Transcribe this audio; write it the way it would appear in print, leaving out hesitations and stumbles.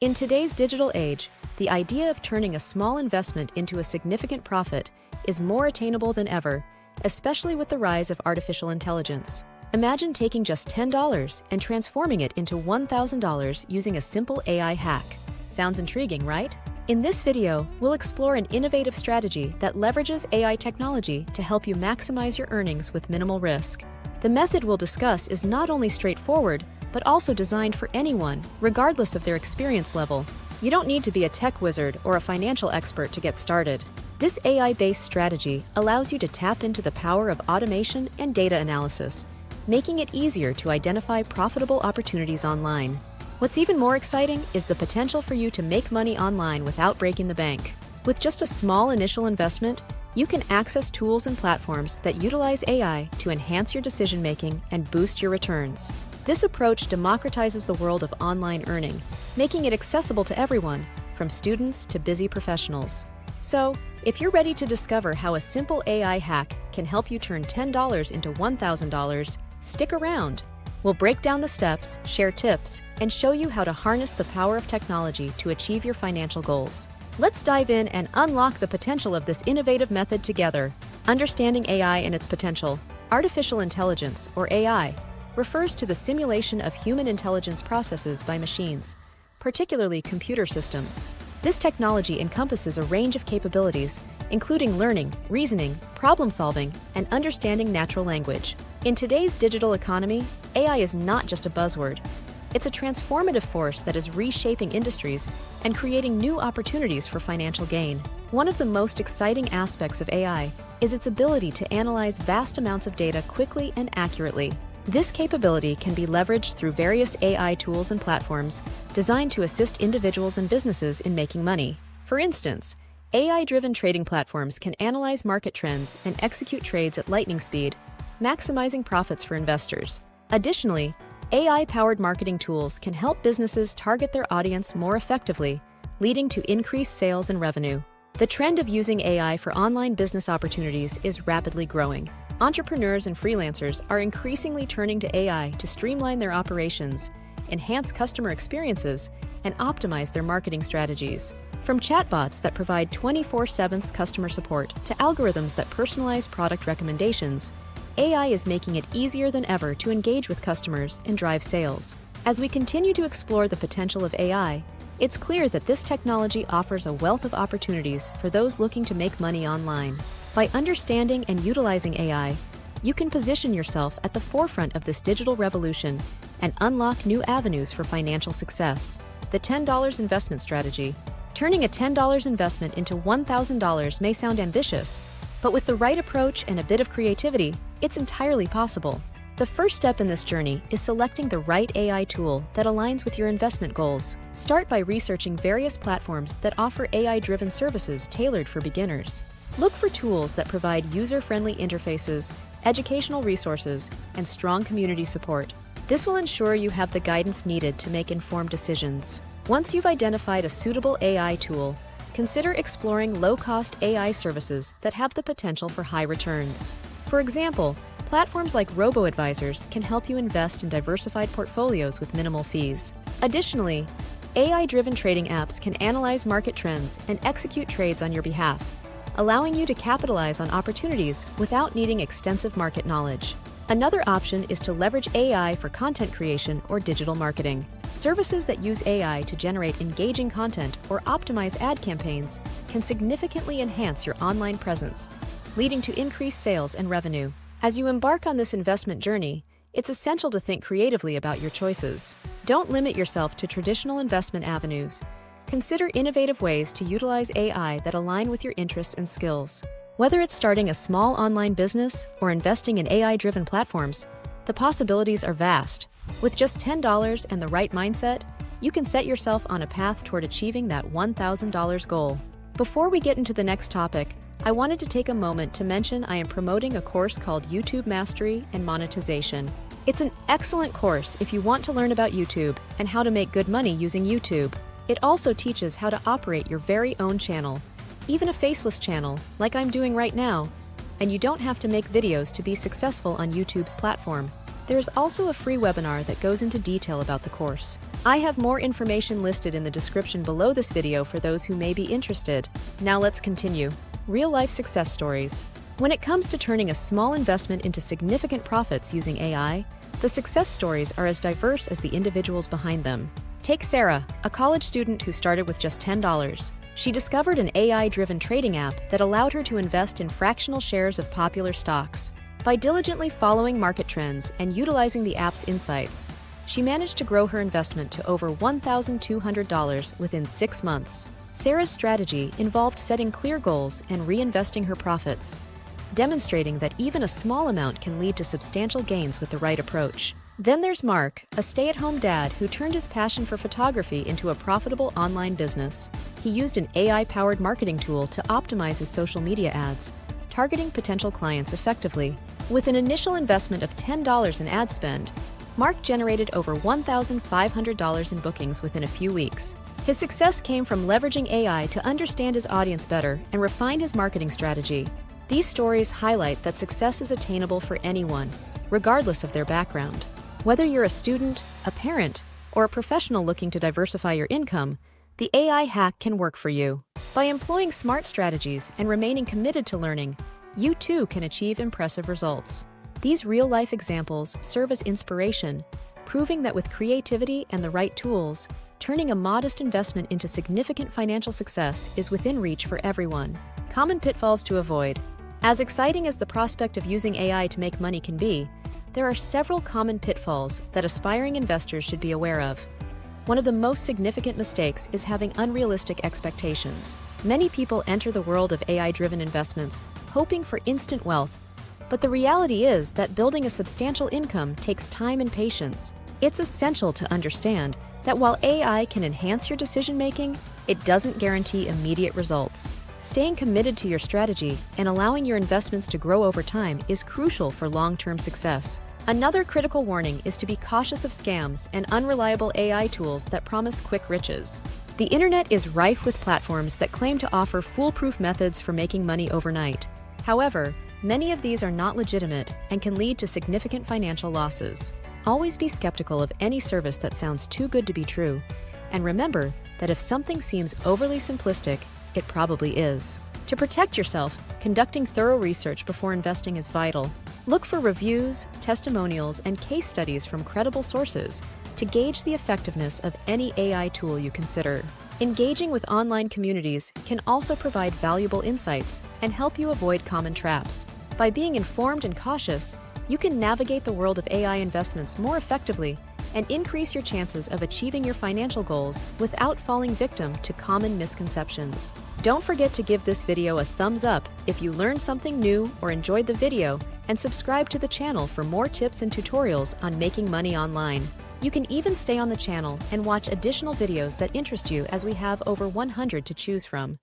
In today's digital age, the idea of turning a small investment into a significant profit is more attainable than ever, especially with the rise of artificial intelligence. Imagine taking just $10 and transforming it into $1,000 using a simple AI hack. Sounds intriguing, right? In this video, we'll explore an innovative strategy that leverages AI technology to help you maximize your earnings with minimal risk. The method we'll discuss is not only straightforward, but also designed for anyone, regardless of their experience level. You don't need to be a tech wizard or a financial expert to get started. This AI-based strategy allows you to tap into the power of automation and data analysis, making it easier to identify profitable opportunities online. What's even more exciting is the potential for you to make money online without breaking the bank. With just a small initial investment, you can access tools and platforms that utilize AI to enhance your decision-making and boost your returns. This approach democratizes the world of online earning, making it accessible to everyone, from students to busy professionals. So, if you're ready to discover how a simple AI hack can help you turn $10 into $1,000, stick around. We'll break down the steps, share tips, and show you how to harness the power of technology to achieve your financial goals. Let's dive in and unlock the potential of this innovative method together. Understanding AI and its potential. Artificial intelligence, or AI, refers to the simulation of human intelligence processes by machines, particularly computer systems. This technology encompasses a range of capabilities, including learning, reasoning, problem-solving, and understanding natural language. In today's digital economy, AI is not just a buzzword. It's a transformative force that is reshaping industries and creating new opportunities for financial gain. One of the most exciting aspects of AI is its ability to analyze vast amounts of data quickly and accurately. This capability can be leveraged through various AI tools and platforms designed to assist individuals and businesses in making money. For instance, AI-driven trading platforms can analyze market trends and execute trades at lightning speed, maximizing profits for investors. Additionally, AI-powered marketing tools can help businesses target their audience more effectively, leading to increased sales and revenue. The trend of using AI for online business opportunities is rapidly growing. Entrepreneurs and freelancers are increasingly turning to AI to streamline their operations, enhance customer experiences, and optimize their marketing strategies. From chatbots that provide 24/7 customer support to algorithms that personalize product recommendations, AI is making it easier than ever to engage with customers and drive sales. As we continue to explore the potential of AI, it's clear that this technology offers a wealth of opportunities for those looking to make money online. By understanding and utilizing AI, you can position yourself at the forefront of this digital revolution and unlock new avenues for financial success. The $10 investment strategy. Turning a $10 investment into $1,000 may sound ambitious, but with the right approach and a bit of creativity, it's entirely possible. The first step in this journey is selecting the right AI tool that aligns with your investment goals. Start by researching various platforms that offer AI-driven services tailored for beginners. Look for tools that provide user-friendly interfaces, educational resources, and strong community support. This will ensure you have the guidance needed to make informed decisions. Once you've identified a suitable AI tool, consider exploring low-cost AI services that have the potential for high returns. For example, platforms like robo-advisors can help you invest in diversified portfolios with minimal fees. Additionally, AI-driven trading apps can analyze market trends and execute trades on your behalf, allowing you to capitalize on opportunities without needing extensive market knowledge. Another option is to leverage AI for content creation or digital marketing. Services that use AI to generate engaging content or optimize ad campaigns can significantly enhance your online presence, leading to increased sales and revenue. As you embark on this investment journey, it's essential to think creatively about your choices. Don't limit yourself to traditional investment avenues. Consider innovative ways to utilize AI that align with your interests and skills. Whether it's starting a small online business or investing in AI-driven platforms, the possibilities are vast. With just $10 and the right mindset, you can set yourself on a path toward achieving that $1,000 goal. Before we get into the next topic, I wanted to take a moment to mention I am promoting a course called YouTube Mastery and Monetization. It's an excellent course if you want to learn about YouTube and how to make good money using YouTube. It also teaches how to operate your very own channel, even a faceless channel, like I'm doing right now, and you don't have to make videos to be successful on YouTube's platform. There's also a free webinar that goes into detail about the course. I have more information listed in the description below this video for those who may be interested. Now let's continue. Real-life success stories. When it comes to turning a small investment into significant profits using AI, the success stories are as diverse as the individuals behind them. Take Sarah, a college student who started with just $10. She discovered an AI-driven trading app that allowed her to invest in fractional shares of popular stocks. By diligently following market trends and utilizing the app's insights, she managed to grow her investment to over $1,200 within 6 months. Sarah's strategy involved setting clear goals and reinvesting her profits, demonstrating that even a small amount can lead to substantial gains with the right approach. Then there's Mark, a stay-at-home dad who turned his passion for photography into a profitable online business. He used an AI-powered marketing tool to optimize his social media ads, targeting potential clients effectively. With an initial investment of $10 in ad spend, Mark generated over $1,500 in bookings within a few weeks. His success came from leveraging AI to understand his audience better and refine his marketing strategy. These stories highlight that success is attainable for anyone, regardless of their background. Whether you're a student, a parent, or a professional looking to diversify your income, the AI hack can work for you. By employing smart strategies and remaining committed to learning, you too can achieve impressive results. These real-life examples serve as inspiration, proving that with creativity and the right tools, turning a modest investment into significant financial success is within reach for everyone. Common pitfalls to avoid. As exciting as the prospect of using AI to make money can be, there are several common pitfalls that aspiring investors should be aware of. One of the most significant mistakes is having unrealistic expectations. Many people enter the world of AI-driven investments hoping for instant wealth, but the reality is that building a substantial income takes time and patience. It's essential to understand that while AI can enhance your decision-making, it doesn't guarantee immediate results. Staying committed to your strategy and allowing your investments to grow over time is crucial for long-term success. Another critical warning is to be cautious of scams and unreliable AI tools that promise quick riches. The internet is rife with platforms that claim to offer foolproof methods for making money overnight. However, many of these are not legitimate and can lead to significant financial losses. Always be skeptical of any service that sounds too good to be true, and remember that if something seems overly simplistic, it probably is. To protect yourself, conducting thorough research before investing is vital. Look for reviews, testimonials, and case studies from credible sources to gauge the effectiveness of any AI tool you consider. Engaging with online communities can also provide valuable insights and help you avoid common traps. By being informed and cautious, you can navigate the world of AI investments more effectively and increase your chances of achieving your financial goals without falling victim to common misconceptions. Don't forget to give this video a thumbs up if you learned something new or enjoyed the video, and subscribe to the channel for more tips and tutorials on making money online. You can even stay on the channel and watch additional videos that interest you, as we have over 100 to choose from.